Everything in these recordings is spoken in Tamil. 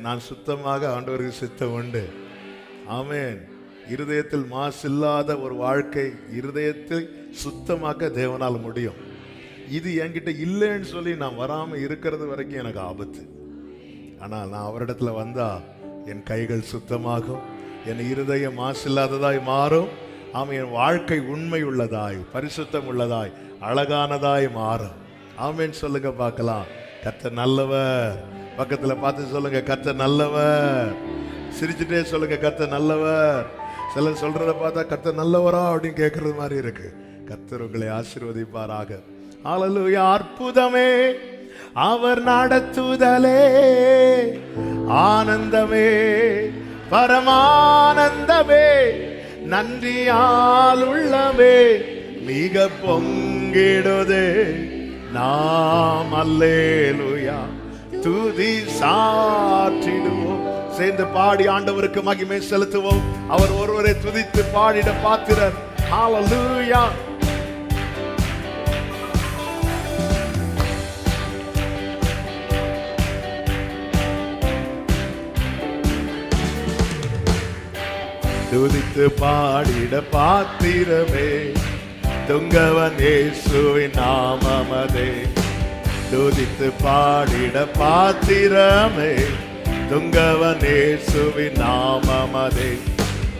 நான் சுத்தமாக ஆண்டவருக்கு சித்தம் உண்டு. ஆமென். இருதயத்தில் மாசு இல்லாத ஒரு வாழ்க்கை, இருதயத்தை சுத்தமாக்க தேவனால் முடியும். இது என்கிட்ட இல்லைன்னு சொல்லி நான் வராம இருக்கிறது வரைக்கும் எனக்கு ஆபத்து. ஆனால் நான் அவரிடத்துல வந்தா என் கைகள் சுத்தமாகும், என் இருதயம் மாசு இல்லாததாய் மாறும். ஆமாம், என் வாழ்க்கை உண்மை உள்ளதாய், பரிசுத்தம் உள்ளதாய், அழகானதாய் மாறும். ஆமென் சொல்லுங்க பார்க்கலாம். கர்த்தர் நல்லவர். பக்கத்துல பார்த்து சொல்லுங்க, கர்த்தர் நல்லவர். சிரிச்சுட்டே சொல்லுங்க, கர்த்தர் நல்லவர். சிலர் சொல்றத பார்த்தா கர்த்தர் நல்லவரா அப்படின்னு கேட்கறது மாதிரி இருக்கு. கர்த்தர் உங்களை ஆசீர்வதிப்பாராக. ஹல்லேலூயா. அற்புதமே அவர் நடத்துதலே, ஆனந்தமே பரமானந்தமே, நன்றியால் உள்ளமே மிக பொங்கிடுதே. நாம் அல்லேலூயா துதி சாற்றிடுவோம். சேர்ந்து பாடி ஆண்டவருக்கு மகிமை செலுத்துவோம். அவர் ஒருவரை துதித்து பாடிட பாத்திரர். ஹல்லேலூயா. துதித்து பாடிட பாத்திரமே, துங்கவன் இயேசுவின் நாமமதே. துதித்து பாடிட பாத்திரமே, துங்கவன் இயேசுவின் நாமமதே.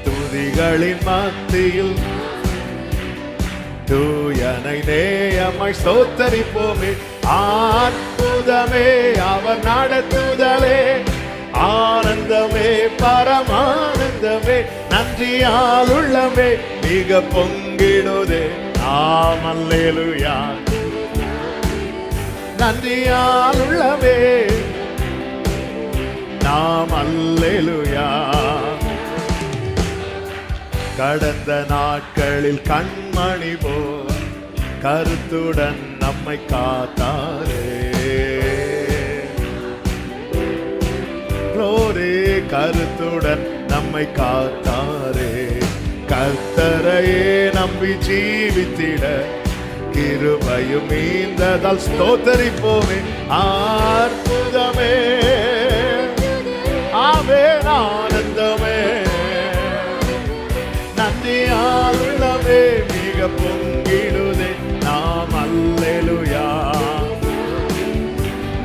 துதிகளின் மத்தியில் தூயனை நேயமாய் ஸ்தோத்தரிப்போமே. அற்புதமே அவர் நடத்துதலே, ஆனந்தமே பரமானந்தமே, நன்றியால் உள்ளமே மிக பொங்கிடுதே. நாம் அல்லேலூயா. நன்றியால் உள்ளமே நாம் அல்லேலூயா. கடந்த நாட்களில் கண்மணி போல் கருத்துடன் நம்மை காத்தாரே. கருத்துடன் நம்மை காத்தாரே. கர்த்தரையே நம்பி ஜீவித்திட கிருபையும் மீந்ததால் ஸ்தோத்தரிப்போமே. அற்புதமே ஆமென், ஆனந்தமே நன்றியால் உள்ளமே மிக பொங்கிடுதே. நாம் அல்லேலூயா.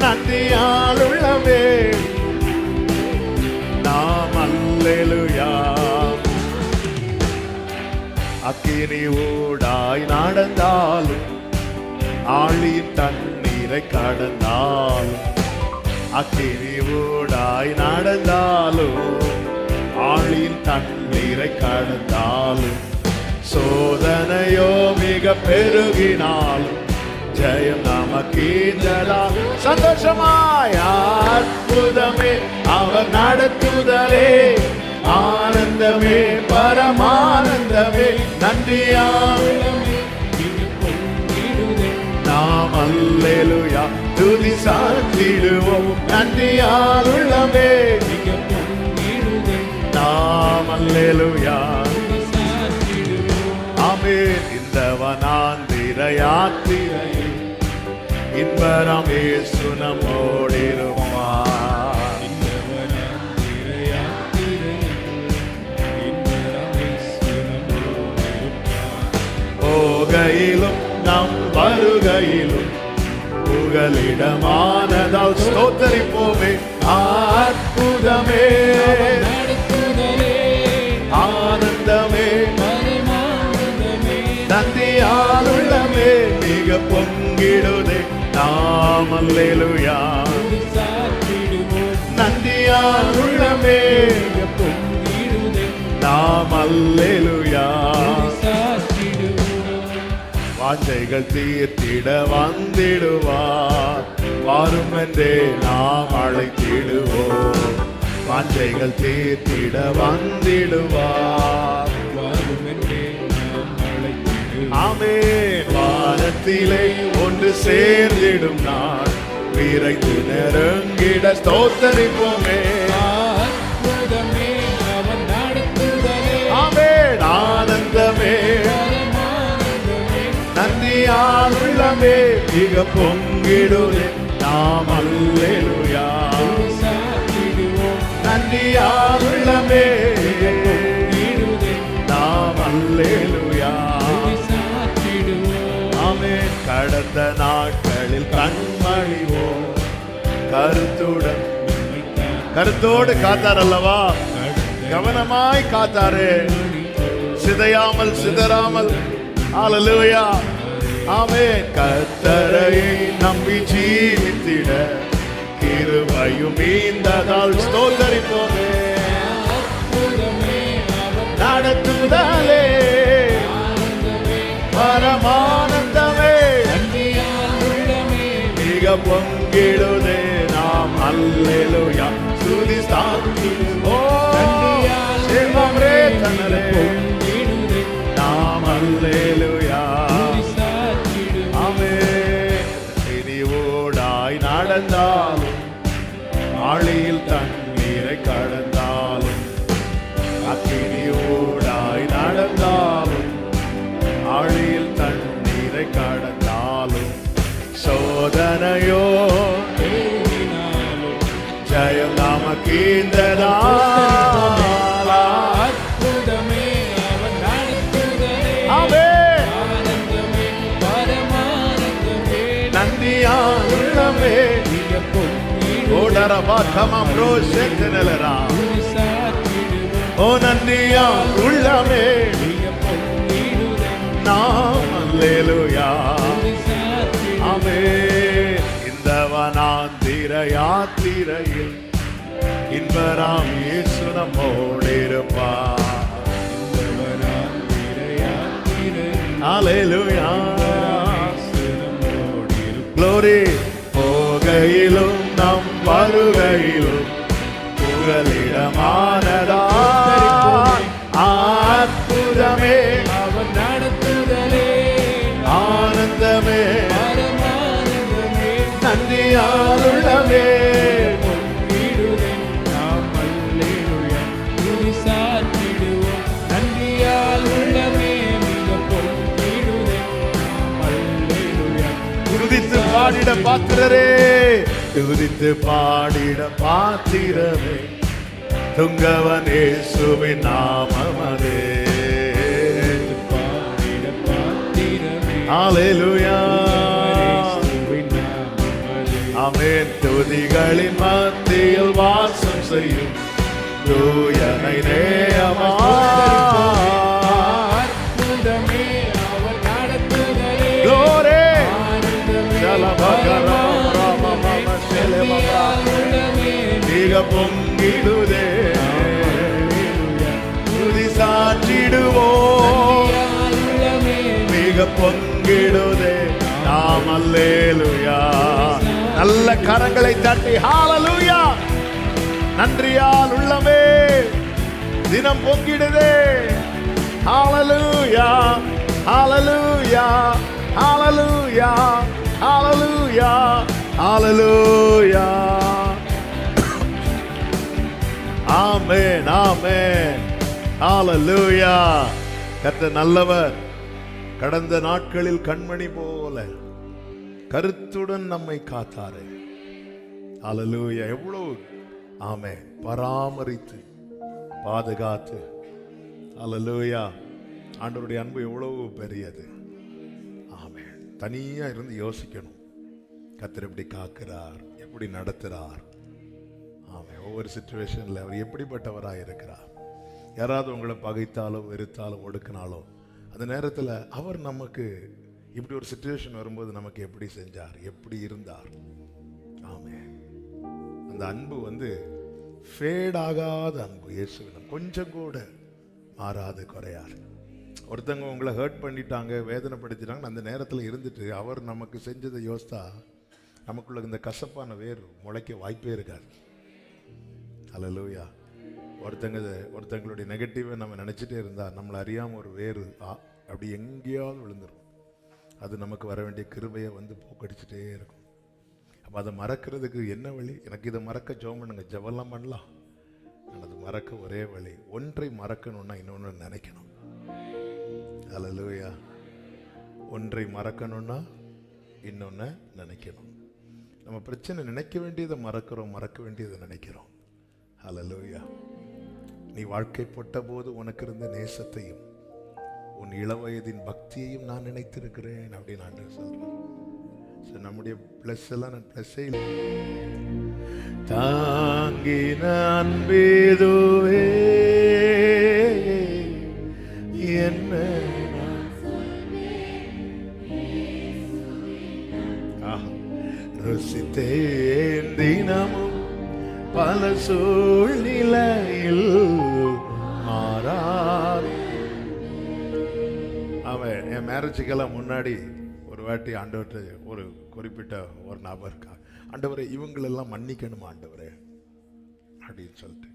நன்றியால் உள்ளமே நாம் அல்லேலூயா. அக்கினி ஊடாய் நடந்தாலும், ஆழியின் தண்ணீரை கடந்தாலும், அக்கினி ஊடாய் நடந்தாலும், ஆழியின் தண்ணீரை கடந்தாலும், சோதனையோ மிக பெருகினாலும் ஜெயம் நமக்கீந்ததா. சந்தோஷமாய் அற்புதமே அவர் நடத்துதலே, ஆனந்தமே பரமானந்தமே, நன்றியால் நாம் அல்லேலூயா துதி சாற்றிடுவோம். நன்றியால் உள்ளமே நாம் அல்லேலூயா. ஆமென். இந்த வனாந்திர யாத்திரையில் இன்பரம் இயேசு நம்மோடிருப்பார். போகையிலும் நம் வருகையிலும் புகலிடமானதால் ஸ்தோத்தரிப்போமே. அற்புதமே ஆனந்தமே நன்றியால் உள்ளமே மிக பொங்கிடுதே. நாம் அல்லேலூயா. நன்றியால் உள்ளமே நாம் அல்லேலூயா. வாஞ்சைகள் தீர்த்திட வந்திடுவார், வாரும் என்றே நாம் அழைத்திடுவோம். வாஞ்சைகள் தீர்த்திட வந்திடுவார், வாரும் என்றே நாம் அழைத்திடுவோம். ஆமென். வானத்திலே ஒன்று சேர்ந்திடும் நாள் விரைந்து நெருங்கிட ஸ்தோத்தரிப்போமே. ஆமென். ஆனந்தமே நன்றியால் உள்ளமே மிக பொங்கிடுதே. நாம் அல்லேலூயா. நன்றியால் உள்ளமே நாம் அல்லேலூயா. ஆமென். கடந்த நாட்களில் கண்மணிவோ கருத்தோடு காத்தார் அல்லவா, கவனமாய் காத்தாரு, சிதையாமல் சிதறாமல். ஹல்லேலூயா. ஆமென். கர்த்தரை நம்பி ஜீவித்திட கிருபையும் மீந்ததால் ஸ்தோத்தரிப்போமே. நடத்துதலே பரமானந்தமே மிக பொங்கிடுதே நாம் அல்லேலூயா. ஸ்துதி ஸ்தாபிரே தனரே நாம் அல்லேலூயா. ஆமென். திரிவோடாய் நடந்தாலும் ஆழியில் தண்ணீரை கடந்தாலும், அக்கினியோடாய் நடந்தாலும் ஆழியில் தண்ணீரை கடந்தாலும், சோதனையோ ஜெயம் நமக்கீந்ததா. அற்புதமே அவன் நடத்துதலே. ஆமென். நன்றியால் உள்ளமே ஓடரபா கமம் ரோஷெக்னலரா. ஓ நன்றியால் உள்ளமே நாம் அல்லேலூயா. ஆமென். இந்த வனாந்திர யாத்திரையில் இன்பராம் இயேசு நம்மோடு இருப்பார். அல்லேலூயா. க்ளோரி. போகையிலும் நம் வருகையிலும் புகலிடமானதா. அற்புதமே அவன் நடத்துதலே. ஆனந்தமே நன்றியால் உள்ளமே நாம் அல்லேலூயா. நன்றியால் உள்ளமே மிக பொங்கிடுதே நாம் அல்லேலூயா. துதித்து பாடிட பாத்திரரே, துதித்து பாடிட பாத்திரமே, துங்கவன் இயேசுவின் நாமமதே. அல்லேலூயா. ஆமென். துதிகளின் மத்தியில் வாசம் செய்யும் தூயனை நேயமா. அற்புதமே அவர் நடத்துதலே. க்ளோரி. மிக பொங்கிடுதே துதி சாற்றிடுவோம். மிக பொங்கிடுதே நாம் அல்லேலூயா. நல்ல கரங்களை தட்டி ஹல்லேலூயா. நன்றியால் உள்ளமே தினம் பொங்கிடுதே. ஹல்லேலூயா. ஹல்லேலூயா. ஹல்லேலூயா. ஹல்லேலூயா. ஹல்லேலூயா. ஆமென். ஆமென். ஹல்லேலூயா. கர்த்தர் நல்லவர். கடந்த நாட்களில் கண்மணி போல கருத்துடன் நம்மை காத்தாரே. அல்லேலூயா. எவ்வளவு ஆமென் பராமரித்து பாதுகாத்து. அல்லேலூயா. ஆண்டவருடைய அன்பு எவ்வளவு பெரியது. ஆமென். தனியா இருந்து யோசிக்கணும், கர்த்தர் எப்படி காக்கிறார், எப்படி நடத்துறார். ஆமென். ஒவ்வொரு சிச்சுவேஷன்ல அவர் எப்படிப்பட்டவராக இருக்கிறார். யாராவது உங்களை பகைத்தாலோ வெறுத்தாலோ ஒடுக்கினாலோ அந்த நேரத்தில் அவர் நமக்கு இப்படி ஒரு சிச்சுவேஷன் வரும்போது நமக்கு எப்படி செஞ்சார், எப்படி இருந்தார். ஆமென். அந்த அன்பு ஃபேட் ஆகாத அன்பு. இயேசுவிடம் கொஞ்சம் கூட மாறாது, குறையாது. ஒருத்தங்க உங்களை ஹர்ட் பண்ணிட்டாங்க, வேதனைப்படுத்திட்டாங்க, அந்த நேரத்தில் இருந்துட்டு அவர் நமக்கு செஞ்சதை யோசித்தா நமக்குள்ள இந்த கசப்பான வேர் முளைக்க வாய்ப்பே இருக்காது. அல்லேலூயா. ஒருத்தங்களுடைய நெகட்டிவை நம்ம நினச்சிட்டே இருந்தால் நம்மளை அறியாமல் ஒரு வேறு அப்படி எங்கேயாவது விழுந்துடும். அது நமக்கு வர வேண்டிய கிருபையை போக்கடிச்சுட்டே இருக்கும். அப்போ அதை மறக்கிறதுக்கு என்ன வழி? எனக்கு இதை மறக்க ஜெபம் பண்ணுங்க, ஜெபம்லாம் பண்ணலாம். அது மறக்க ஒரே வழி, ஒன்றை மறக்கணும்னா இன்னொன்று நினைக்கணும். அல்லேலூயா. ஒன்றை மறக்கணும்னா இன்னொன்று நினைக்கணும். நம்ம பிரச்சனை நினைக்க வேண்டியதை மறக்கிறோம், மறக்க வேண்டியதை நினைக்கிறோம். அல்லேலூயா. நீ வாழ்க்கைப்பட்ட போது உனக்கு இருந்த நேசத்தையும் உன் இளவயதின் பக்தியையும் நான் நினைத்திருக்கிறேன் அப்படின்னு ஆண்டவர் சொல்றேன். நம்முடைய பிளஸ் எல்லாம் நான் பிளஸ்ஸே இல்லை. தாங்கி நான் பேதுவே என்ன ருசித்தேன் தினமும் பல சூழ்நிலையில் மாறாது. அவன் என் மேரேஜுக்கெல்லாம் முன்னாடி ஒரு வாட்டி ஆண்டவர்கிட்ட ஒரு குறிப்பிட்ட ஒரு நபருக்கா, ஆண்டவரே இவங்களெல்லாம் மன்னிக்கணுமா ஆண்டவரே அப்படின்னு சொல்லிட்டு,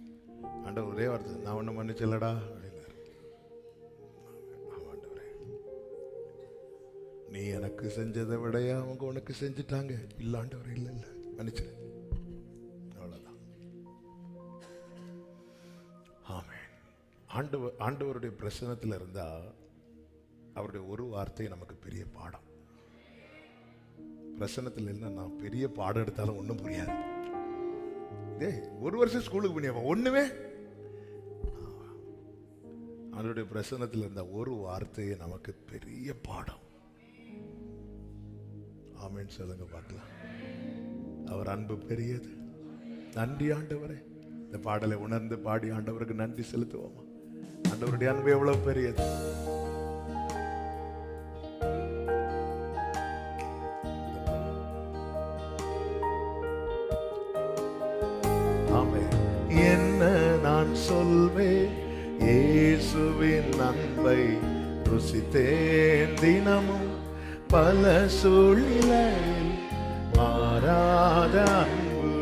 ஆண்டவர் ஒரே வார்த்தை, நான் ஒன்றும் மன்னிச்சலடா அப்படின்னாரு. ஆண்டவரே நீ எனக்கு செஞ்சதை விடையா அவங்க உனக்கு செஞ்சுட்டாங்க. இல்லை ஆண்டவர், இல்லை இல்லை மன்னிச்சிரு, அவ்வளோதான். ஆமென். ஆண்டவருடைய பிரசன்னத்தில் இருந்தா அவருடைய ஒரு வார்த்தை நமக்கு பெரிய பாடம். பிரசன்னத்தில் இருந்தா நான் பெரிய பாடம் எடுத்தாலும் ஒன்றும் புரியாது. ஒரு வருஷம் ஸ்கூலுக்கு பண்ணியாப்பா ஒண்ணுமே. அவருடைய பிரசன்னத்தில் இருந்த ஒரு வார்த்தையே நமக்கு பெரிய பாடம். ஆமென் சொல்லுங்க பார்க்கலாம். அவர் அன்பு பெரியது. நன்றி ஆண்டவரே. இந்த பாடலை உணர்ந்து பாடி ஆண்டவருக்கு நன்றி செலுத்துவோமா? ஆண்டவருடைய அன்பு எவ்வளவு பெரியது. என்ன நான் சொல்வேன், இயேசுவின் அன்பை ருசித்தேன் தினமும் பல சூழ்நிலையில் மாறாத அன்பு.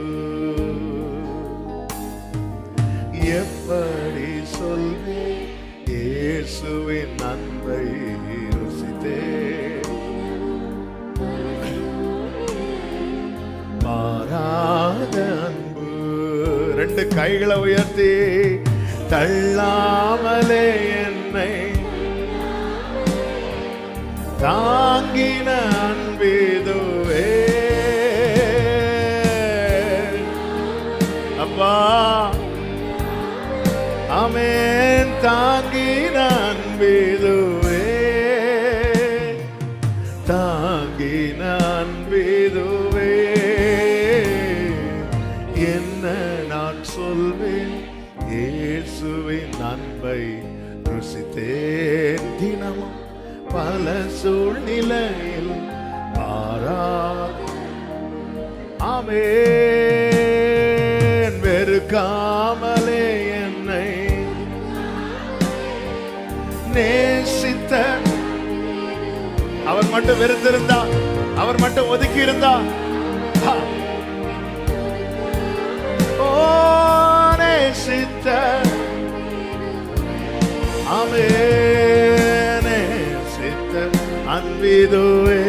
எப்படி சொல்வேன், இயேசுவின் அன்பை ருசித்தேன் மாறாத அன்பு. ரெண்டு கைகளை உயர்த்தி தள்ளாமலே என்னை தாங்கின அன்பேதுவே அப்பா. ஆமென். தாங்கின அன்பேதுவே, தாங்கின அன்பேதுவே. என்ன நான் சொல்வேன், இயேசுவின் அன்பை ருசித்தேன் தினமும் பல சூழ்நிலையில் மாறாது. ஆமென். வெறுக்காமலே என்னை நேசித்த அவர் மட்டும் வெறுத்திருந்தா, அவர் மட்டும் ஒதுக்கி இருந்தா, நேசித்த ஆமென் நேசித்த அன்பிதுவே.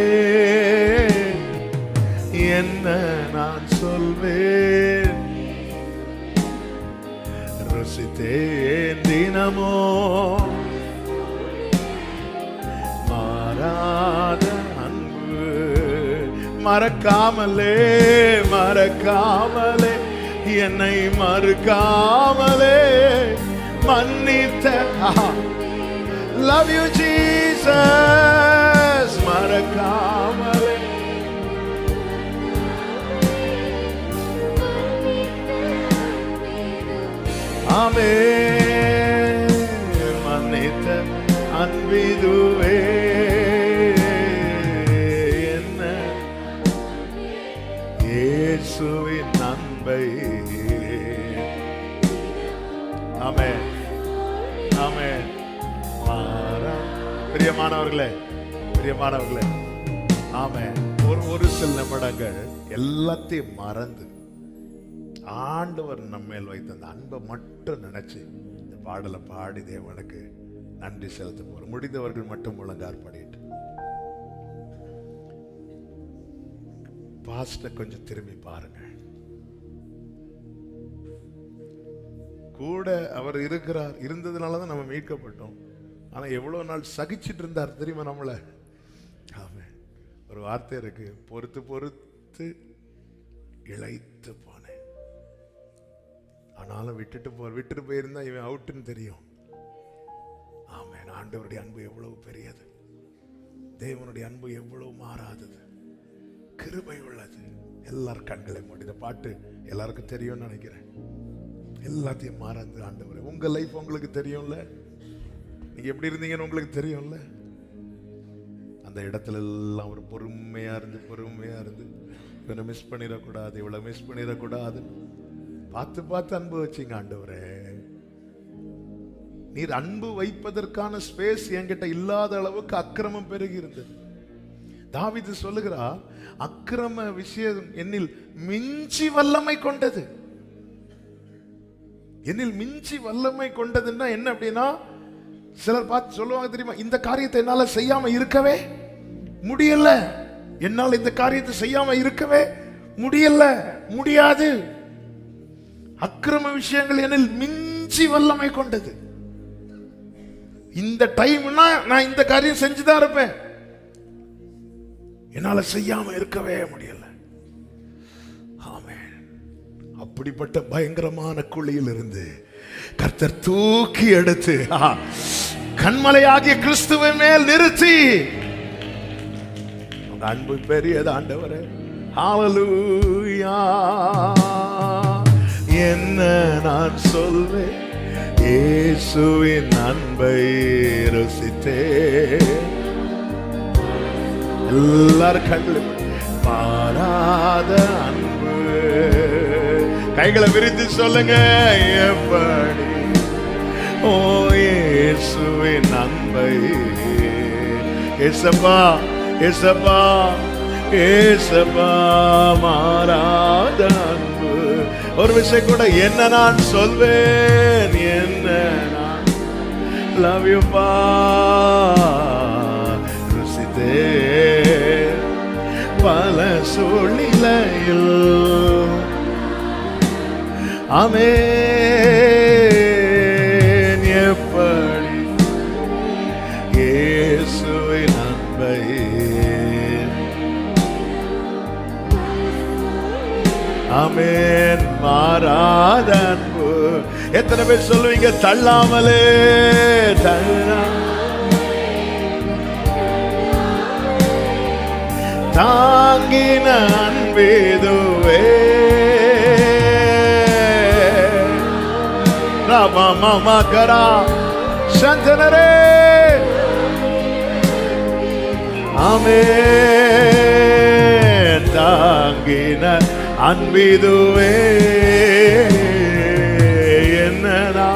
என்ன நான் சொல்வேன், ருசித்தேன் தினமோ மாறாத அன்பு. மறக்காமலே மறக்காமலே என்னை மறுக்காமலே மன்னித்த. Love you Jesus. மறக்காமலே ஆமென் மன்னித்த அன்பிதுவே. என்ன இயேசுவின் அன்பை. ஆமென் ஆமென். பிரியமானவர்களே பிரியமானவர்களே, ஆமென். ஒரு சில நிமிடங்கள் எல்லாத்தையும் மறந்து ஆண்டவர் நம்மேல் வைத்த அந்த அன்பை மட்டும் நினைச்சு இந்த பாடலை பாடி தேவனுக்கு நன்றி செலுத்த போறோம். முடிந்தவர்கள் மட்டும் முழங்கார் பாடிட்டு பாஸ்ட கொஞ்சம் திரும்பி பாருங்க. கூட அவர் இருக்கிறார், இருந்ததுனாலதான் நம்ம மீட்கப்பட்டோம். ஆனா எவ்வளவு நாள் சகிச்சிட்டு இருந்தார் தெரியுமா நம்மள. ஆமென். ஒரு வார்த்தை இருக்கு, பொறுத்து பொறுத்து இளைத்து போனேன். ஆனாலும் விட்டுட்டு போயிருந்தா இவன் அவுட்டுன்னு தெரியும். ஆமென். ஆண்டவருடைய அன்பு எவ்வளவு பெரியது, தேவனுடைய அன்பு எவ்வளவு மாறாதது, கிருபை உள்ளது. எல்லாரும் கண்களை மூடி. இந்த பாட்டு எல்லாருக்கும் தெரியும்னு நினைக்கிறேன். எல்லாத்தையும் மறந்து ஆண்டவரே, உங்க லைஃப் உங்களுக்கு தெரியும்ல, நீங்க எப்படி இருந்தீங்கன்னு உங்களுக்கு தெரியும்ல. அந்த இடத்துல எல்லாம் ஒரு பொறுமையா இருந்து இவனை மிஸ் பண்ணிடக்கூடாது, இவ்வளவு மிஸ் பண்ணிடக்கூடாது, பார்த்து அன்பு வச்சிங்க. ஆண்டவரே, நீர் அன்பு வைப்பதற்கான ஸ்பேஸ் என்கிட்ட இல்லாத அளவுக்கு அக்கிரமம் பெருகி இருந்தது. தாவீது சொல்லுகிறார், அக்கிரம விஷயம் என்னில் மிஞ்சி வல்லமை கொண்டது. என்னில் மிஞ்சி வல்லமை கொண்டதுன்னா என்ன அப்படின்னா, சிலர் பார்த்து சொல்லுவாங்க தெரியுமா, இந்த காரியத்தை என்னால செய்யாம இருக்கவே முடியல, என்னால் இந்த காரியத்தை செய்யாம இருக்கவே முடியாது. அக்கிரம விஷயங்கள் என்னில் மிஞ்சி வல்லமை கொண்டது. இந்த டைம்னா நான் இந்த காரியம் செஞ்சுதான் இருப்பேன், என்னால செய்யாம இருக்கவே முடியல. ஆமென். அப்படிப்பட்ட பயங்கரமான குழியில் இருந்து கர்த்தர் தூக்கி எடுத்து கண்மலையாகிய கிறிஸ்துவை மேல் நிறுத்தி, அன்பு பெரியது ஆண்டவரே. ஹல்லேலூயா. என்ன நான் சொல்வேன், இயேசுவின் அன்பை ருசித்தேன். எல்லாரும் கண்கள் மாறாத அன்பு. கைகளை விரித்து சொல்லுங்க, எப்படி ஓ இயேசுவின் அன்பை. ஏசப்பா ஏசப்பா ஏசப்பா, மாறாத அன்பு. ஒரு விஷயம் கூட, என்ன நான் சொல்வேன், என்ன நான் லவ் யூ பா ருசித்தே பல சூழ்நிலையில். ஆமென். எப்படி இயேசுவின் அன்பை. ஆமென். மாறாத அன்பு. எத்தனை பேர் சொல்லுவீங்க, தள்ளாமலே தாங்கின அன்பேதுவே. ராமமாகரா சந்தனரே. ஆமென். தாங்கின அன்பிதுவே என்னடா.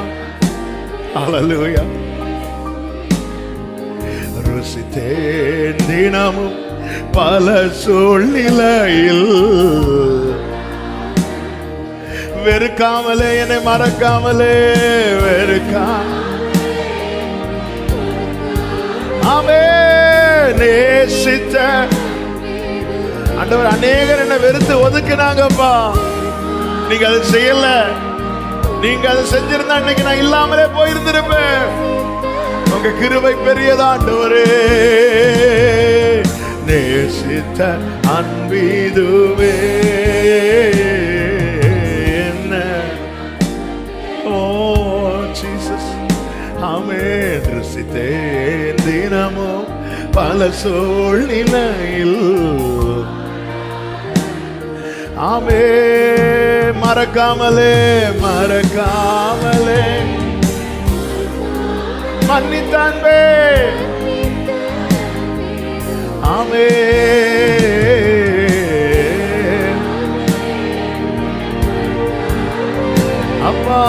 ஹல்லேலூயா. ருசித்தேன் தினமும் பல சூழ்நிலையில், வெறுக்காமலே என்னை மறக்காமலே ஆமென். நேசித்த ஆண்டவர், அநேகர் என்னை வெறுத்து ஒதுக்குனாங்கப்பா, நீங்க அதை செய்யல. நீங்க அதை செஞ்சிருந்தா இன்னைக்கு நான் இல்லாமலே போயிருந்திருப்பேன். உங்க கிருபை பெரியதா ஆண்டவரே. நேசித்த அன்பீதுவே என்ன. ஓ ஜீசஸ். ஆமென். ருசித்தேன் தினமும் பல சூழ்நிலையில். ஆமே. மறக்காமலே மன்னித்தான்பே. ஆமே. அப்பா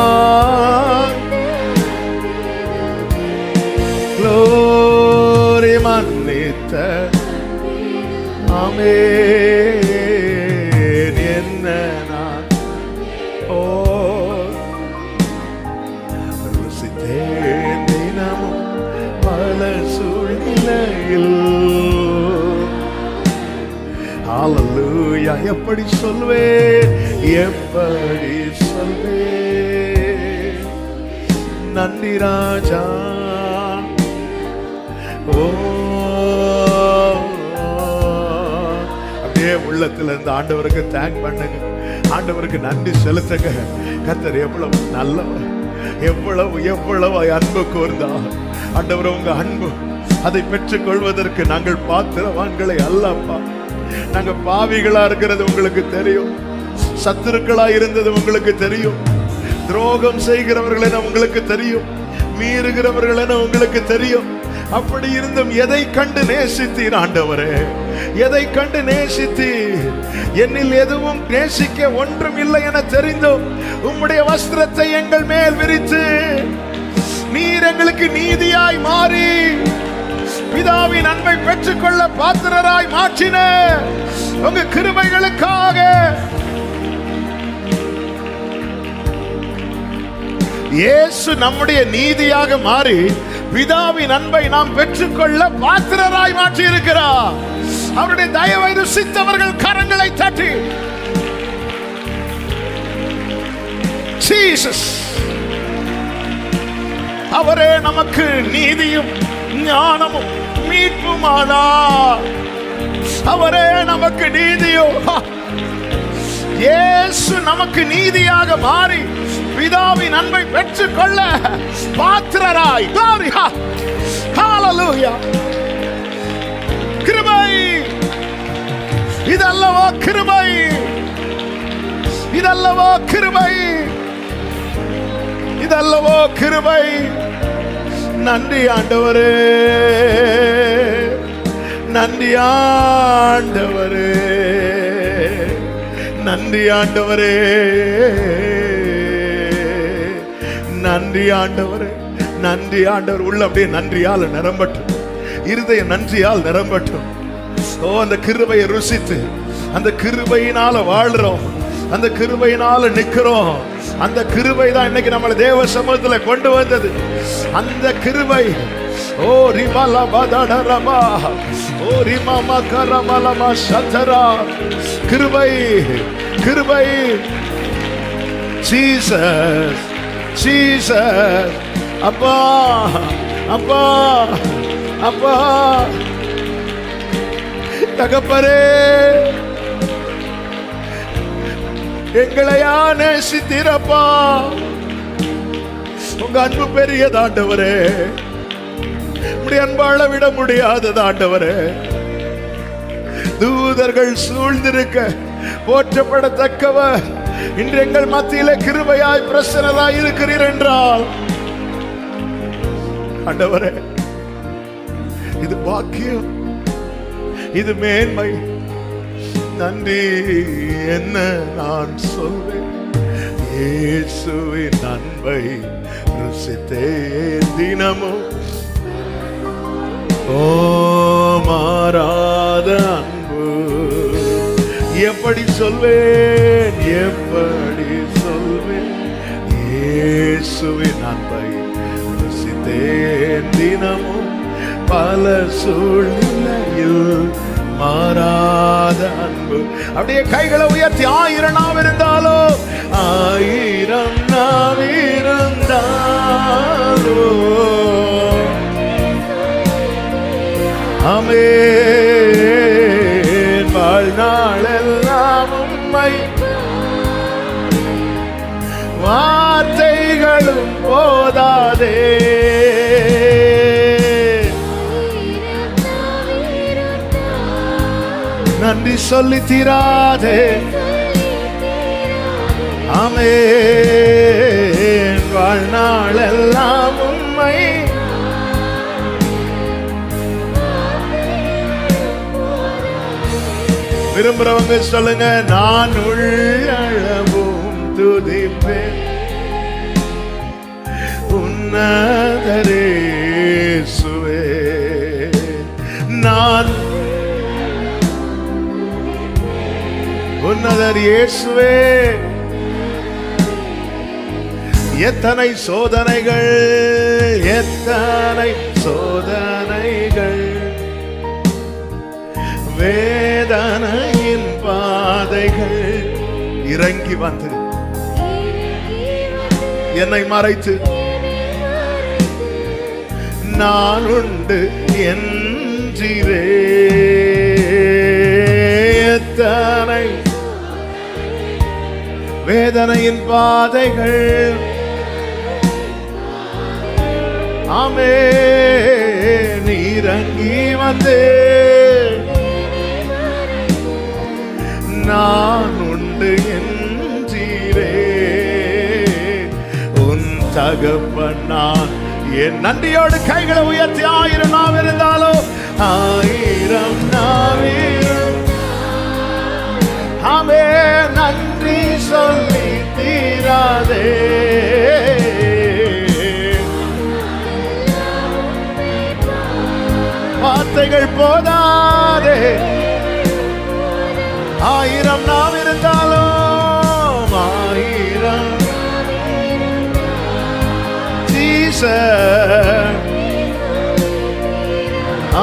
க்ளோரி மன்னித்த. ஆமென். என்ன நான் ஓ ருசித்தேன் தினமும் பல சூழ்நிலையில். ஹல்லேலூயா. எப்படி சொல்வேன், எப்படி சொல்வேன், நன்றி ராஜா. ஓ உள்ளத்துல இருந்து ஆண்டவருக்கு தேங்க் பண்ணுங்க. ஆண்டவருக்கு நன்றி செலுத்துங்க. கர்த்தர் எவ்வளவு நல்லவர், எவ்வளவு எவ்வளவு அன்பு கூர்ந்தா. ஆண்டவர் உங்க அன்பு அதை பெற்றுக் கொள்வதற்கு நாங்கள் பாத்திரவான்களை அல்லப்பா. நாங்க பாவிகளா இருக்கிறது உங்களுக்கு தெரியும், சத்துருக்களா இருந்தது உங்களுக்கு தெரியும், துரோகம் செய்கிறவர்கள் என உங்களுக்கு தெரியும், மீறுகிறவர்கள் என உங்களுக்கு தெரியும். அப்படி இருந்தும் எதை கண்டு நேசித்தீர் ஆண்டவரே? எதை கண்டு நேசித்தீர்? என்னில் எதுவும் நேசிக்க ஒன்றும் இல்லை என தெரிந்தும் உம்முடைய வஸ்திரத்தை எங்கள் மேல் விரித்து நீர் எங்களுக்கு நீதியாய் மாறி பிதாவின் அன்பை பெற்றுக்கொள்ள பாத்திரராய் மாற்றின உங்க கிருபைகளுக்காக இயேசு நம்முடைய நீதியாக மாறி பிதாவின் அன்பை நாம் பெற்றுக்கொள்ள பாத்திரராய் மாற்றி இருக்கிறார். அவருடைய தயவை ருசித்தவர்கள் கரங்களை தட்டி ஜீசஸ், அவரே நமக்கு நீதியும் ஞானமும் மீட்புமானார். அவரே நமக்கு நீதியும், இயேசு நமக்கு நீதியாக மாறி பிதாவின் அன்பை பெற்றுக்கொள்ள பாத்திரராய். ஹalleluya. கிருபை இதல்லவோ கிருபை, இதல்லவோ கிருபை, இதல்லவோ கிருபை. நன்றி ஆண்டவரே, நன்றி ஆண்டவரே, நன்றி ஆண்டவரே, நன்றி ஆண்டவரே, நன்றி ஆண்டவர். உள்ள அப்படியே நன்றியால் நிரம்பட்டும், இருதயம் நன்றியால் நிரம்பட்டும். ஓ, அந்த கிருபையை ருசித்து அந்த கிருபையினால வாழ்றோம், அந்த கிருபையினால நிக்கிறோம். அந்த கிருபை தான் இன்னைக்கு நம்மளை தேவ சமூகத்துல கொண்டு வந்தது. அந்த கிருபை, ஓ ரிமலா பதடரமா, ஓ ரிமமா கரமலமா சதரா, கிருபை கிருபை. ஜீசஸ் ஜீசஸ், அப்பா அப்பா அப்பா, தகப்பரே எங்களையா நேசித்தீரப்பா. உங்க அன்பு பெரியது ஆண்டவரே, உடைய அன்பாள விட முடியாதது ஆண்டவரே. தூதர்கள் சூழ்ந்திருக்க போற்றப்படத்தக்கவர் இன்று எங்கள் மத்தியிலே கிருபையாய் பிரசன்னராய் இருக்கிறீர் என்றால் ஆண்டவரே, இது பாக்கியம், இது மேன்மை. நன்றி என்ன நான் சொல்வேன்? இயேசுவின் அன்பை ருசித்தேன் தினமும். ஓ மாறாத அன்பு, எப்படி சொல்வேன், எப்படி சொல்வேன்? இயேசுவின் அன்பை ருசித்தேன் தினமும், பல சூழ்நிலையில் மாறாத அன்பு. அப்படியே கைகளை உயர்த்தி 1000 நாவு இருந்தாலோ, 1000 நாவு இருந்தாலோ, ஆமென், வாழ்நாளெல்லாம் உம்மை வார்த்தைகளும் போதாதே. நன்றி சொல்லி தீராதே. ஆமென், வாழ்நாளெல்லாம் உம்மை விரும்புறவங்க சொல்லுங்க, நான் உள்ளளவும் துதிப்பேன் உன்னதரே இயேசுவே. நான் உன்னதர் இயேசுவே. எத்தனை சோதனைகள், எத்தனை சோதனைகள், வேதனையின் பாதைகள் இறங்கி வந்து என்னை மறைத்து நான் உண்டு என்றிரே. எத்தனை வேதனையின் பாதைகள் ஆமே நீரங்கி வந்து நான் உண்டு என்றீரே உன் தகப்பன் நான். என் நன்றியோடு கைகளை உயர்த்தி 1000 நாள் இருந்தாலும் 1000 நாவிலும் ஆமே நன்றி சொல்லி தீராதே. வார்த்தைகள் போதாதே 1000 நாம் இருந்தாலும் 1000 ஜீசஸ்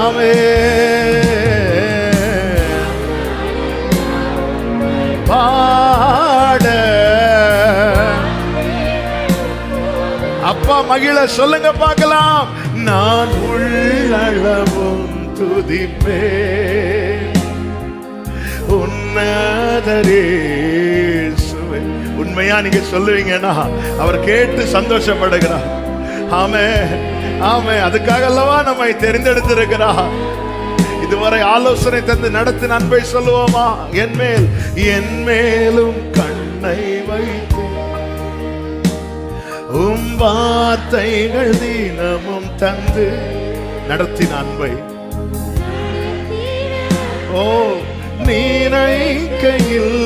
ஆமென் பாட அப்பா மகிழ சொல்லுங்க பார்க்கலாம். நான் உள்ளளவும் துதிப்பேன் உன்னதரே. உண்மையா நீங்க சொல்லுவீங்கன்னா அவர் கேட்டு சந்தோஷப்படுகிறார். ஆமே ஆமே அதுக்காக அல்லவா நம்மை தெரிந்தெடுத்திருக்கிறார். இதுவரை ஆலோசனை தந்து நடத்தின அன்பை சொல்லுவோமா? என் மேலும் கண்ணை வைத்து வார்த்தைகள் தினமும் தந்து நடத்தின அன்பை ஓ நினைக்கையில்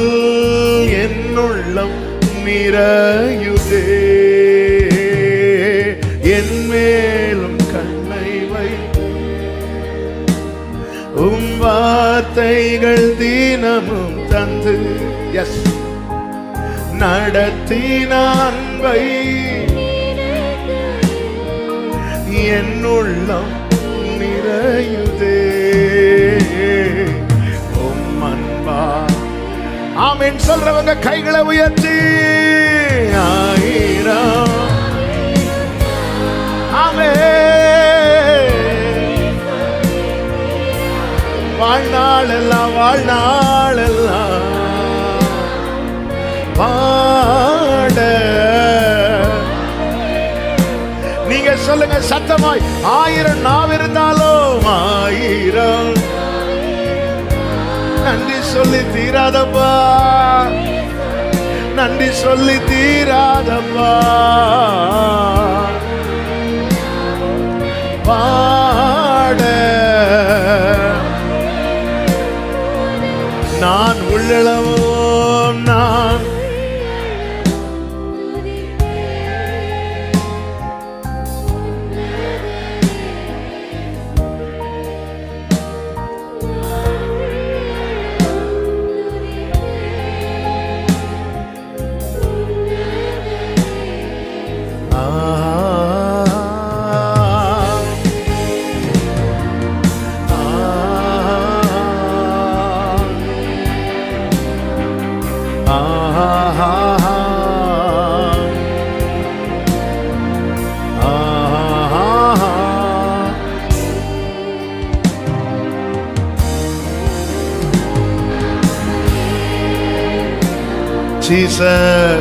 என்னுள்ளம் நிறையுதே. என் மேலும் கண்ணை வைத்து வார்த்தைகள் தினமும் தந்து எஸ் நடத்தின அன்பை என்னுள்ளம் நிறையுதே. உம் அன்பா ஆமென் சொல்றவங்க கைகளை உயர்த்தி 1000 வாழ்நாள் எல்லாம் பாட நீங்க சொல்லுங்க சத்தமாய் 1000 நாவ் இருந்தாலும் 1000 நன்றி சொல்லி தீராதப்பா நன்றி சொல்லி தீராதப்பா பாட நான் உள்ளளவும் நான் Jesus,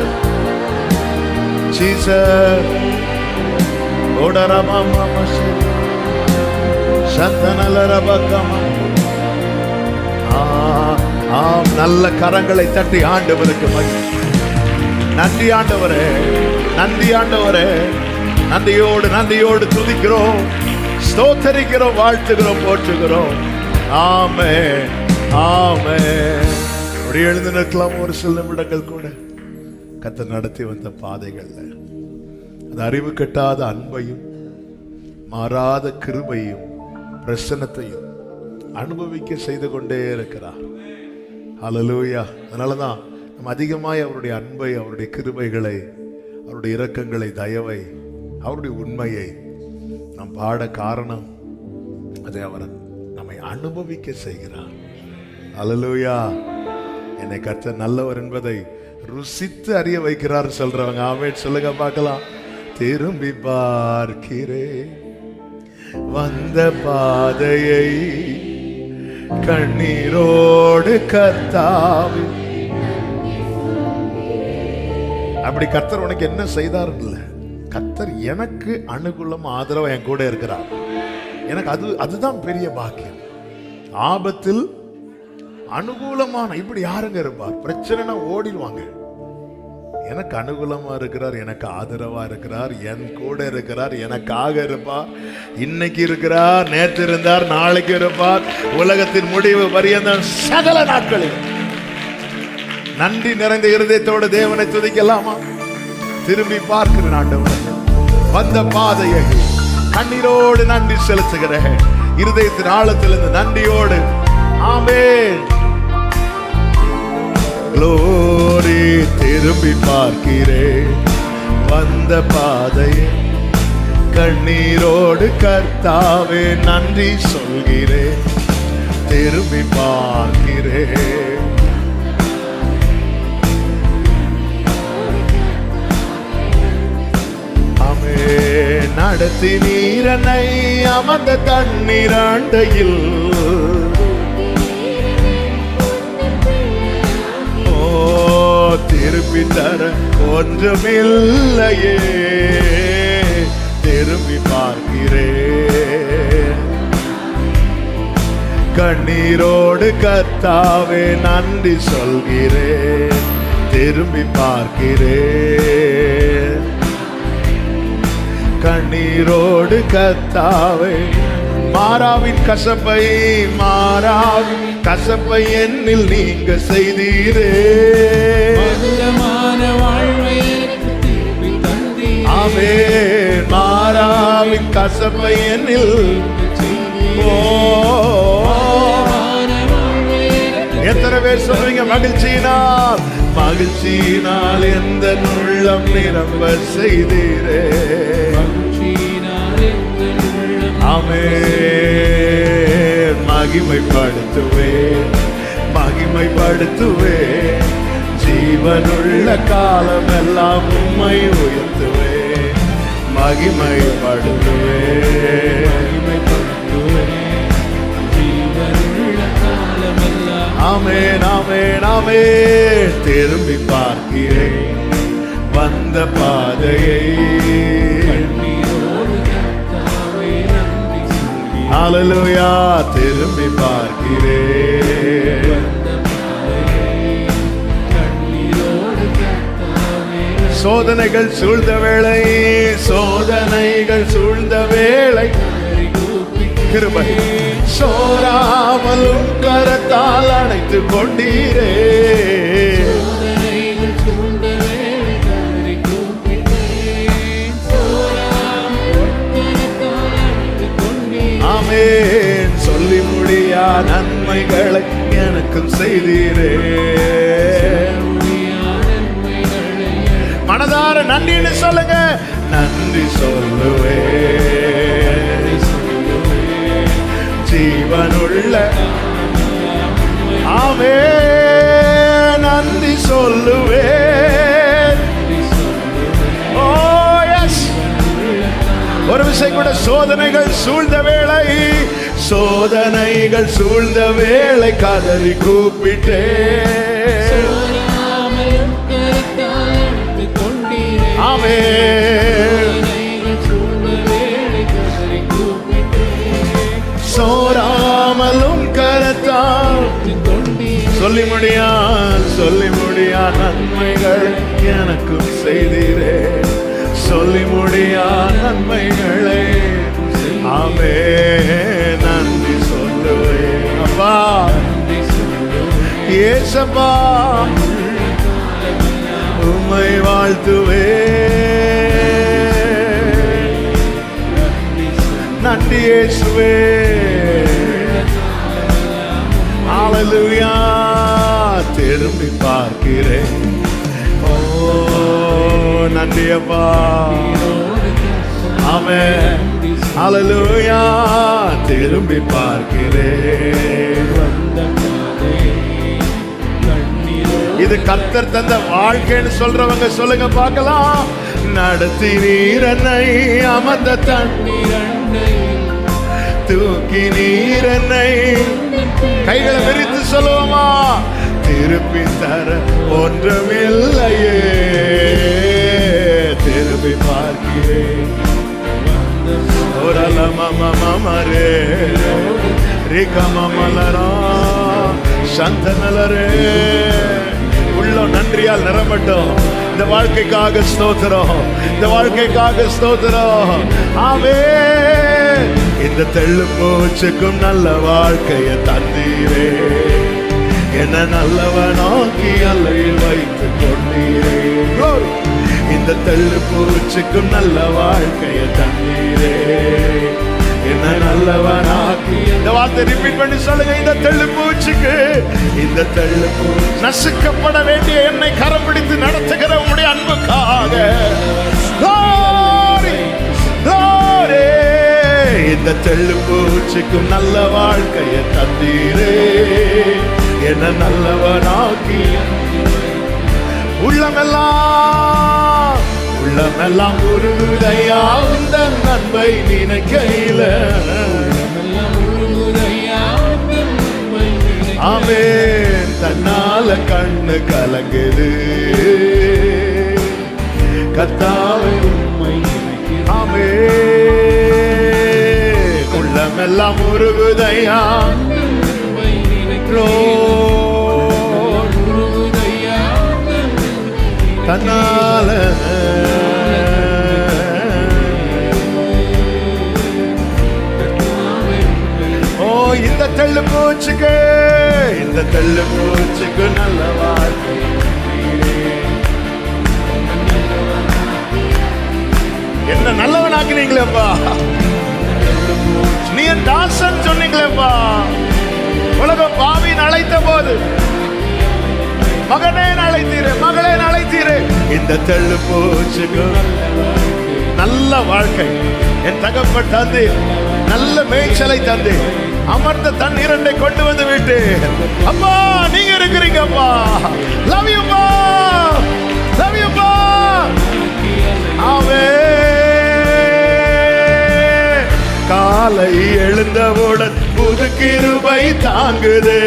Jesus, Odarama Mama Shantanalarabakama. ஆம் நல்ல கரங்களை தட்டி ஆண்டவருக்கு நன்றி ஆண்டவரே நன்றி ஆண்டவரே நன்றியோடு துதிக்கிறோம் ஸ்தோத்தரிக்கிறோம் வாழ்த்துகிறோம் போற்றுகிறோம். ஆமென் ஆமென். எழுந்து நிற்கலாம் ஒரு சில நிமிடங்கள் கூட. கர்த்தர் நடத்தி வந்த பாதைகள்ல அது அறிவு கட்டாத அன்பையும் மாறாத கிருபையும் பிரசன்னத்தையும் அனுபவிக்க செய்து கொண்டே இருக்கிறார். ஹல்லேலூயா. அதனாலதான் நம்ம அதிகமாய் அவருடைய அன்பை அவருடைய கிருபைகளை அவருடைய இரக்கங்களை தயவை அவருடைய உண்மையை நாம் பாட காரணம் அதை அவர் நம்மை அனுபவிக்க செய்கிறார். ஹல்லேலூயா. என்னை கர்த்தர் நல்லவர் என்பதை ருசித்து அறிய வைக்கிறார் சொல்றவங்க ஆமென் சொல்லுங்க பார்க்கலாம். திரும்பி பார்க்கிறேன் வந்த பாதையை கண்ணீரோடு கர்த்தாவே அப்படி கர்த்தர் உனக்கு என்ன செய்தார் இல்ல, கர்த்தர் எனக்கு அனுகூலம் ஆதரவா என் கூட இருக்கிறார். எனக்கு அதுதான் பெரிய பாக்கியம். ஆபத்தில் அனுகூலமான, இப்படி யாருங்க இருப்பார்? பிரச்சனைனா ஓடிடுவாங்க. எனக்கு அனுகூலமா இருக்கிறார், எனக்கு ஆதரவா இருக்கிறார், என் கூட இருக்கிறார், எனக்காக இருப்பார். இன்னைக்கு இருக்கிறார், நேற்று இருந்தார், நாளைக்கு இருப்பார், உலகத்தின் முடிவு பரியந்தம் சகல நாட்களில். நன்றி நிறைந்த இருதயத்தோடு தேவனை துதிக்கலாமா? திரும்பி பார்க்கிற ஆண்டவரே, வந்த பாதையை கண்ணீரோடு நன்றி செலுத்துகிறேன். இருதயத்தின் ஆழத்திலிருந்து நன்றியோடு. ஆமென். க்ளோரி. திரும்பி பார்க்கிறேன் வந்த பாதையை கண்ணீரோடு, கர்த்தாவே நன்றி சொல்கிறேன். திரும்பி பார்க்கிறேன். ஆமென். நடத்தி நீரனை அமர்ந்த தண்ணீராண்டையில், திருப்பி தர ஒன்றுமில்லையே. திரும்பி பார்க்கிறேன் கண்ணீரோடு, கர்த்தாவே நன்றி சொல்கிறேன். திரும்பி பார்க்கிறேன் கண்ணீரோடு, கர்த்தாவே. மாறாவின் கசப்பை, மாறாவின் கசப்பை என்னில் நீங்க செய்தீரே. ஆமென். மாறாவின் கசப்பை என்னில். எத்தனை பேர் சொல்றீங்க மகிழ்ச்சியினால்? மகிழ்ச்சியினால் எந்த உள்ளம் நிரம்ப செய்தீரே. ஆமென். மகிமைப்படுத்துவேன், மகிமைப்படுத்துவேன். ஜீவனுள்ள காலம் எல்லாம் உம்மை உயர்த்துவேன். மகிமைப்படுத்துவேன். ஆமென், ஆமென், ஆமென். திரும்பி பார்க்கிறேன் வந்த பாதையை. ஹல்லேலூயா. திரும்பி பார்க்கிறேன். சோதனைகள் சூழ்ந்த வேளை, சோதனைகள் சூழ்ந்த வேளை, கிருபை சோராமலும் கரத்தால் அணைத்துக் கொண்டீரே. ஆமென். சொல்லி முடியா நன்மைகளை எனக்கும் செய்தீரே. மனதார நன்றின்னு சொல்லுங்க. நன்றி சொல்லுவேன். ஜீவனுள்ள. ஆமென். நன்றி சொல்லுவேன். ஓ எஸ். ஒரு விஷயம் கூட, சோதனைகள் சூழ்ந்த வேளை, சோதனைகள் சூழ்ந்த வேளை கதறி கூப்பிட்டேன். ஆமென். சோராமலும் கரத்தால் சொல்லி முடியா, சொல்லி முடியா நன்மைகள் எனக்கும் செய்தீரே. சொல்லி முடியா நன்மைகளை. ஆமென். நன்றி சொல்லுவேன் அப்பா. ஏசப்பா உம்மை வாழ்த்துவேன். நன்றி இயேசுவே. ஹல்லேலூயா. திரும்பி பார்க்கிறேன். ஓ நன்றி அப்பா. ஆமென். ஹல்லேலூயா. திரும்பி பார்க்கிறேன். இது கர்த்தர் தந்த வாழ்க்கைன்னு சொல்றவங்க சொல்லுங்க பார்க்கலாம். நடத்தி நீரனை அமர்ந்த தண்ணீரண்டை, தூக்கி நீரனை. கைகளை விரித்து சொல்லுவோமா? திருப்பி தர ஒன்றுமில்லையே. கிருபை பார்க்கிறேன். ஓரலமமமரே ரிகமமலரா சந்தனலரே. உள்ள நன்றியால் நிரம்பட்டும். இந்த வாழ்க்கைக்காக ஸ்தோத்திரம், இந்த வாழ்க்கைக்காக ஸ்தோத்திரம். ஆமென். இந்த தெள்ளு பூச்சுக்கும் நல்ல வாழ்க்கையை தந்தீரே, என்ன நல்லவனாக்கி அல்லையில் வைத்து கொண்டீரே. இந்த தெள்ளு பூச்சுக்கும் நல்ல வாழ்க்கையை தந்தீரே, என்ன நல்லவனாக்கி. இந்த வார்த்தை ரிப்பீட் பண்ணி சொல்லுங்க. இந்த தெள்ளு பூச்சுக்கு, இந்த தெள்ளு பூச்சி நசுக்கப்பட வேண்டிய என்னை கரம் பிடித்து நடத்துகிற உங்களுடைய அன்புக்காக இந்த தெள்ளு பூச்சிக்கும் நல்ல வாழ்க்கையை தந்தீரே, என்ன நல்லவனாக்கி. உள்ளமெல்லாம் உருகுதையா இந்த நன்மை நினைக்கையில. ஆமென். தன்னால கண்ணு கலங்குது கர்த்தாவே. ஆமென். உள்ளமெல்லாம் உருகுதையா தன்னால. ஓ இந்த தெள்ளு பூச்சுக்கு, இந்த தெள்ளு பூச்சுக்கு நல்ல வாழ்க்கை. என்ன நல்லவனாக்குனீங்களேப்பா, நீ என் தாசன் சொன்னீங்களேப்பா. உலகம் பாவின் அழைத்த போது மகனே அழைத்தீரே, மகளே அழைத்தீரே. இந்த தெள்ளு பூச்சுக்கு நல்ல வாழ்க்கை என் தகப்பன் தந்து, நல்ல மேய்ச்சலை தந்து, அமர்ந்த தண்ணீரண்டை கொண்டு வந்து விட்டு, அப்பா நீங்க இருக்கிறீங்க அப்பா. லவ் யூ பா, லவ் யூ பா. காலை எழுந்தவுடன் புது கிருபை தாங்குது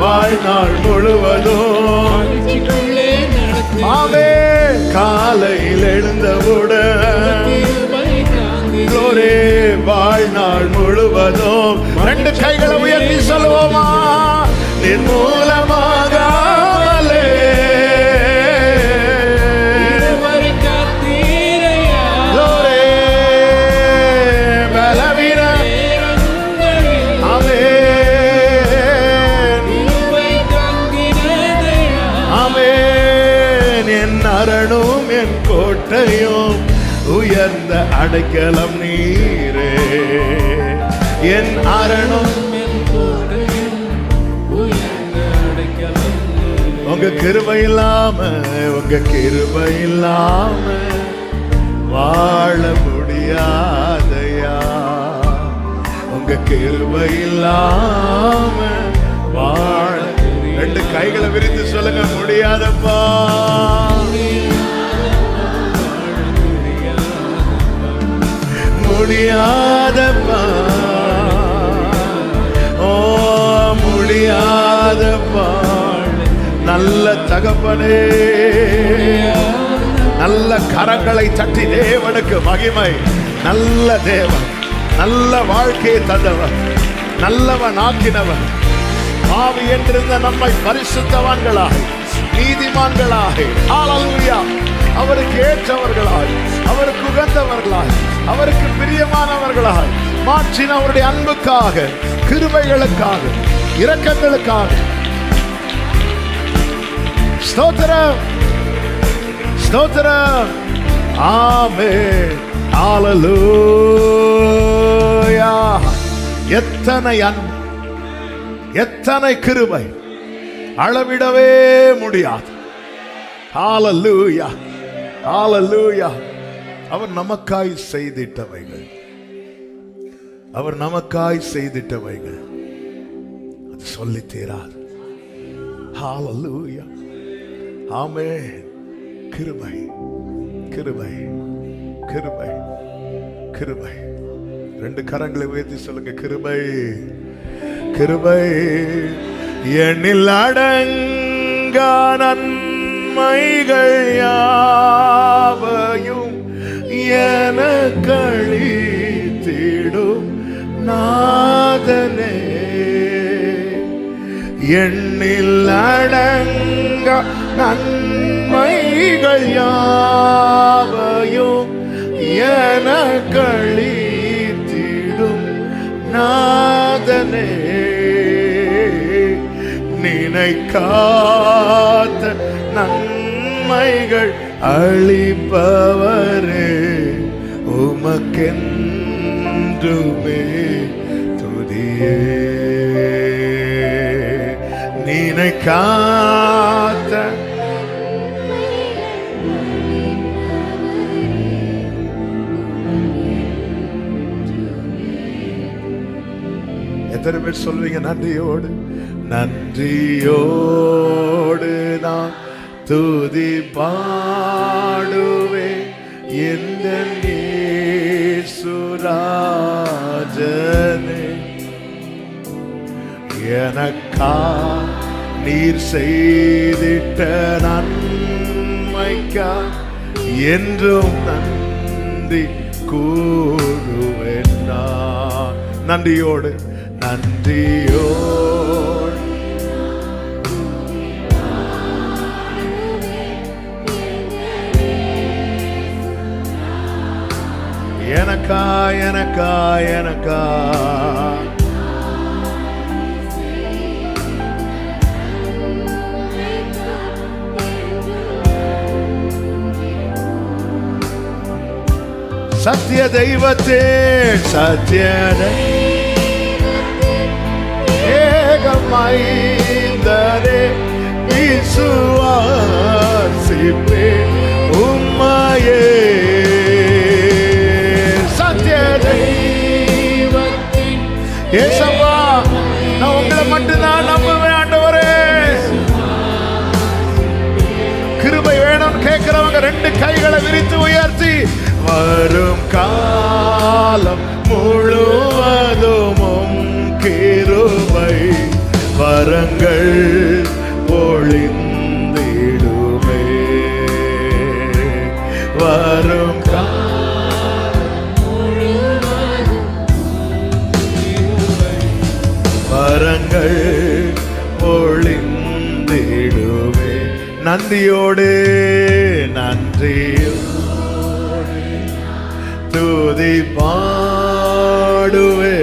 வாழ்நாள் முழுவதும். ஆமென். காலையில் எழுந்தவுடன் வாழ்நாள் முழுவதும். ரெண்டு கைகளை உயர்த்தி சொல்லுவோமா? நிர்மூலமாக அரணும் என் கோட்டையும் உயர்ந்த அடைக்கலம் நீரே. என் அரணும் உங்க கிருபை இல்லாம, உங்க கிருபை இல்லாம வாழ முடியாதையா. உங்க கிருபை இல்லாம வாழ. ரெண்டு கைகளை விரித்து சொல்லுங்க. முடியாதப்பா, முடியாதப்பா, ஓ முடியாதப்பா. நல்ல தகப்பனே, நல்ல கரங்களை தட்டி தேவனுக்கு மகிமை. நல்ல தேவன், நல்ல வாழ்க்கையை தந்தவர், நல்லவன் ஆக்கினவர். பாவி என்றிருந்த நம்மை பரிசுத்தவான்களாய், நீதிமான்களாய், ஹல்லேலூயா, அவருக்கு ஏற்றவர்களாய், அவருக்கு உகந்தவர்களாய், அவருக்கு பிரியமானவர்களாய் மாற்றின அவருடைய அன்புக்காக, கிருபைகளுக்காக, இரக்கங்களுக்காக ஸ்தோத்திரம், ஸ்தோத்திரம். ஆமென். ஹல்லேலூயா. எத்தனை அன்பு, எத்தனை கிருபை, அளவிடவே முடியாது. ஹல்லேலூயா, ஹல்லேலூயா. அவர் நமக்காய் செய்திட்டவைகள், அவர் நமக்காய் செய்திட்டவைகள் அது சொல்லி தீராது. ஹல்லேலூயா. ஆமென். கிருபை, கிருபை, கிருபை, கிருபை. ரெண்டு கரங்களை உயர்த்தி சொல்லுங்க. கிருபை, கிருபை. எண்ணில் அடங்கா நன்மைகள் யாவையும் எனக்களித்திடும் நாதனே, எண்ணில் அடங்க நன்மைகள் யாவையும் எனக்களித்திடும் நாதனே, நினைக்காத நன்மைகள் அளிப்பவரே, உமக்கென்றுமே துதியே. நினைக்காத எத்தனை பேர் சொல்வீங்க நன்றியோடு? நன்றியோடு நான் துதி பாடுவேன் எந்த இயேசுராஜனே, எனக்கா நீர் செய்திட்ட நன்மைக்கா என்றும் நன்றி கூறுவேன் நான். நன்றியோடு நன்றியோடு எனக்கா எனக்கா எனக்கா சத்திய தெய்வத்தே, சத்திய ஏகமைந்தரே, விசுவாசிப்பே உம்மையே. சத்திய தெய்வத்தின் ஏசப்பா, நான் உங்களை மட்டும்தான் நம்புவேன் ஆண்டவரே. கிருபை வேணும் கேட்கிறவங்க ரெண்டு கைகளை விரித்து உயர்த்தி, வரும் காலம் முழுவதும் கிருபை வரங்கள் பொழிந்திடுமே, வரும் காலம் வரங்கள் பொழிந்திடுமே. நன்றியோடு நன்றியோடு துதி பாடுவே,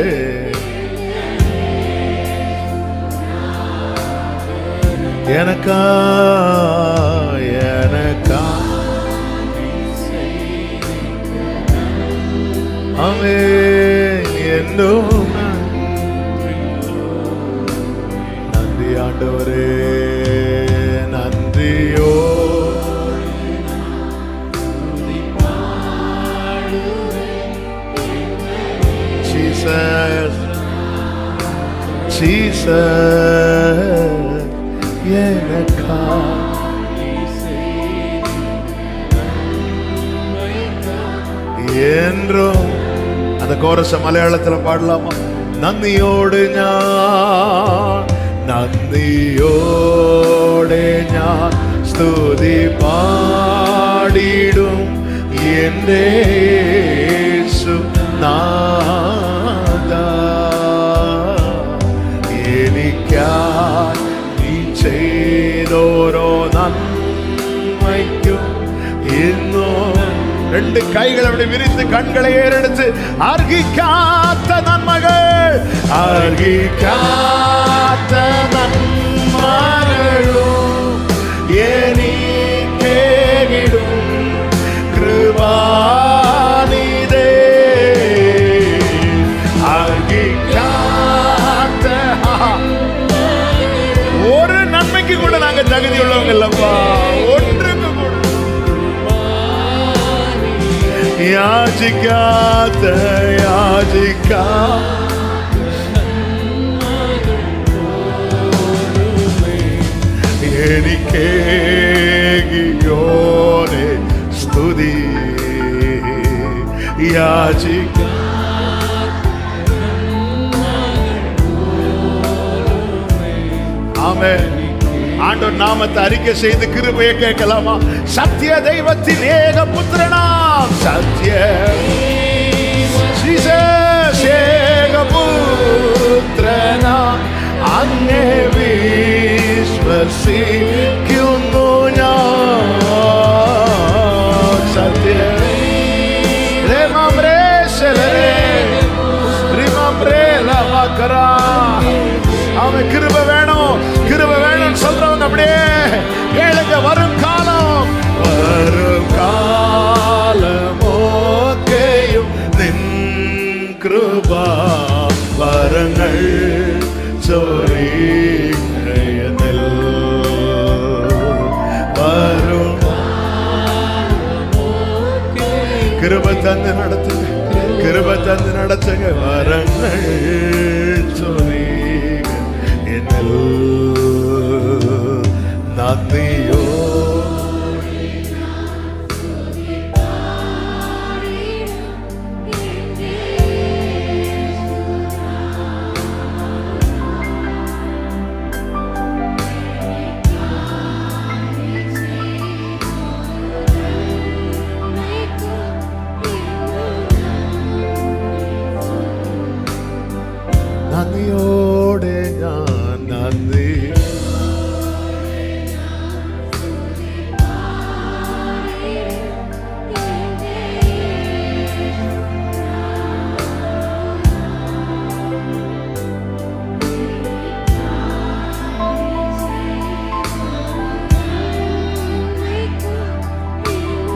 எனக்கா எனக்கா ஆமென் என்னும் நன்றி ஆண்டவரே. நன்றியோ Jesus, Jesus, எனக்கா என்றும். அந்த கோரஸ மலையாளத்தில் பாடலாமா? நன்றியோடு ஞான், நன்றியோடு ஞான் ஸ்துதி பாடிடும் என்றே நாதா, എനിക്കായി നീ ചെയ്തോരോ നന്മയ്ക്കും ഇന്നും. ரெண்டு கைகள் அப்படி விரித்து கண்களை ஏறெடுத்து, அர்ஹிக்காத்த நன்மகள், அர்ஹிக்காத்த நன்மகளும் എനിക്കേകിடும் கிருபாநிதே, அர்ஹிக்காத்த. ஒரு நன்மைக்கு கூட நாங்க தகுதி உள்ளவங்க இல்லப்பா, ஒன்றுக்கு கூட. யாஜிக்காத யாஜிக்கா എനിക്കേകിയോനെ സ്തുതി, യാചിക്ക. ആമേൻ ஆண்டவர் நாமத்தை அறிக்கை செய்து கிருபையை கேட்கலாமா? சத்திய தெய்வத்தின் ஏக புத்திரனாம் சத்திய ஏக புத்திரனாம் അങ്ങേ വിശ്വസിക്കുന്നു ഞാൻ. സത്യ அவன் கிருப வேணும், கிருப வேணும் சொல்றவங்க அப்படியே கேளுங்க. வரும் காலம், வரும் காலமோக்கையும் நின் கிருபா வரங்கள் சோரிகையதில் வரும் கிருப தந்து நடத்துங்க, கிருப தந்து நடத்துங்க. வரங்கள் சோரிகையதில் நந்தியோ നന്ദിയോടെ ഞാൻ നന്ദി.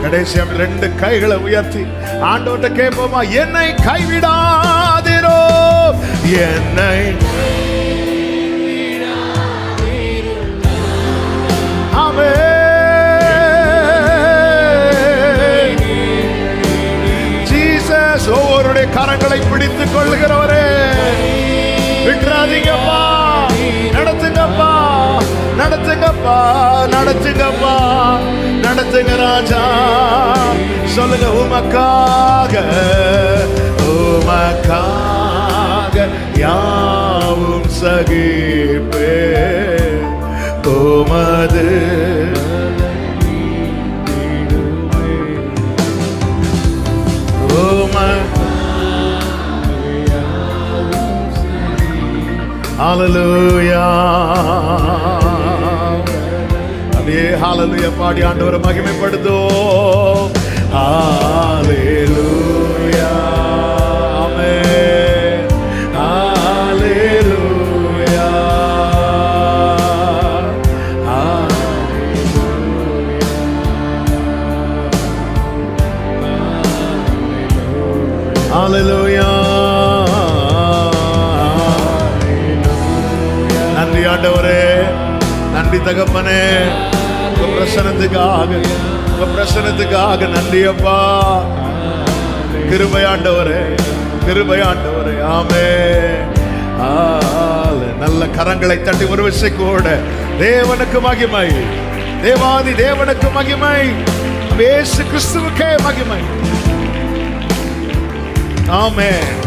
கடைசியா ரெண்டு கைகளை உயர்த்தி ஆண்டவர்கிட்ட கேட்போமா? என்னை கைவிடாதிரோ, என்னை ஜீசஸ். ஒவ்வொருடைய கரங்களை பிடித்துக் கொள்ளுகிறவரே, விட்டுறாதீங்கப்பா, நடத்துங்கப்பா, நடத்துங்கப்பா, நடத்துங்கப்பா, நடத்துங்க ராஜா. சொல்லுங்க, உமக்காக, உமக்காக யாவும் சகிப்பே, உமது ஹல்லேலூயா. அப்படியே ஹல்லேலூயா பாடி ஆண்டவரை மகிமைப்படுத்துவோம். ஹல்லேலூயா, ஆமென், ஹல்லேலூயா, ஹல்லேலூயா. நன்றி ஆண்டவரே, நன்றி தகப்பனே, உங்க பிரசன்னத்துக்காக, உங்க பிரசன்னத்துக்காக நன்றி அப்பா. கிருபை ஆண்டவரே, கிருபை ஆண்டவரே, ஆமென். நல்ல கரங்களை தட்டி ஒரு விசை கூட தேவனுக்கு மகிமை, தேவாதி தேவனுக்கு மகிமை, இயேசு கிறிஸ்துவுக்கே மகிமை. ஆமென்.